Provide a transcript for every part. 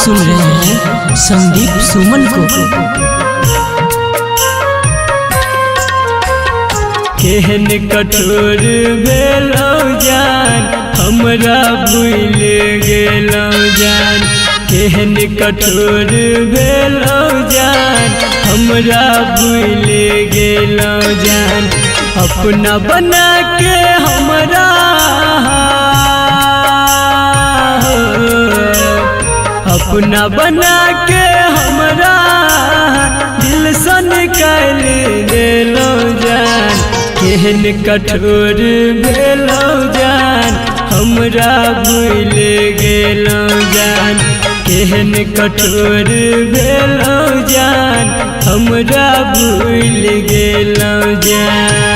सुन रहे हैं संदीप सुमन को। केहन कठोर भेलौ जान, हमरा भूल गेलौ जान। केहन कठोर भेलौ जान, हमरा भूल गेलौ जान। अपना बना के हमरा अपना बना के हमरा दिल से निकाल देलौ जान। केहन कठोर भेलौ जान, हमरा भूल गेलौ जान। केहन कठोर भेलौ जान, हमरा भूल गेलौ जान।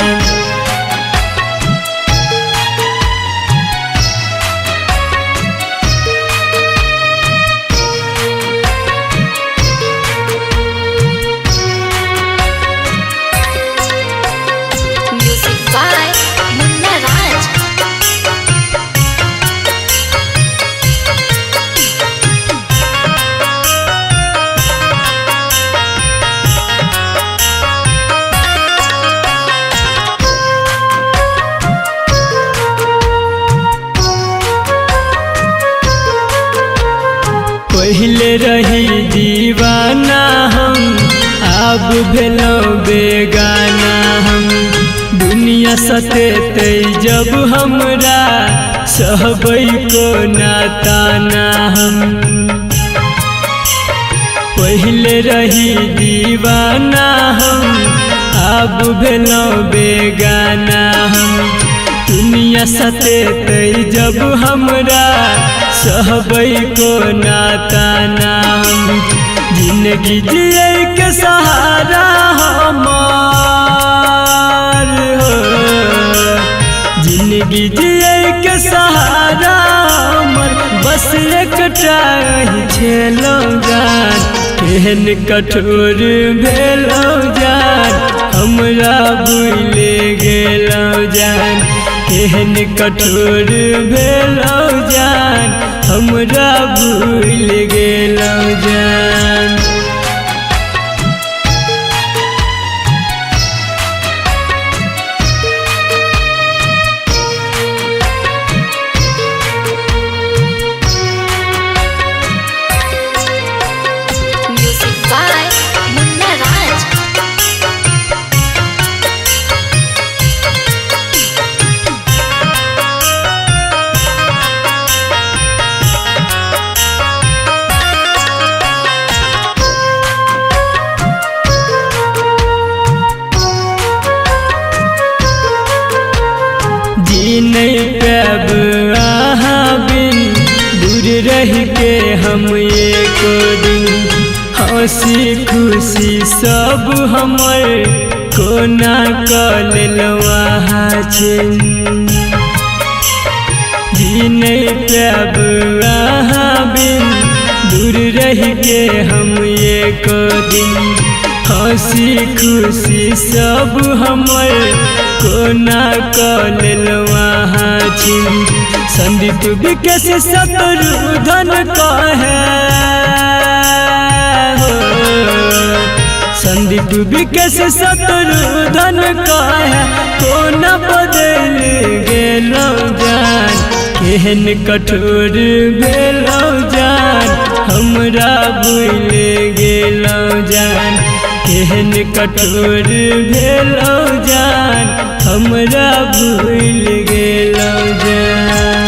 पहले रही दीवाना हम, अब भेलौ बेगाना हम। दुनिया सतेतै जब हमरा, सहबै को नाताना हम। पहले रही दीवाना हम, अब भेलौ बेगाना हम। दुनिया सतेतै जब हमरा, सहबै को नाताना हम। जिंदगी जिए के सहारा हमार हो, जिंदगी जिए के सहारा हमर बस एकटा ही छेलौ जान। केहन कठोर भेलौ जान, हमरा भूल गेलौ जान। केहन कठोर भेलौ जान, हमरा भूल गेलौ जान। नहीं पाब अहाँ बिन, दूर रह के हम एको दिन। हंसी खुशी सब हमर कोना कऽ लेलौ अहाँ छिन। जी नहीं पाब अहाँ बिन, दूर रह के हम एको दिन। हंसी खुशी सब हमर कोना कऽ लेलौ अहाँ छिन। संदीप विकेश शत्रुघ्न कहे हो, संदीप विकेश शत्रुघ्न कहे कोना बदल गेलौ जान। केहन कठोर भेलौ जान, हमरा भूल गेलौ जान। केहन कठोर भेलौ जान, हमरा भूल गेलौ जान।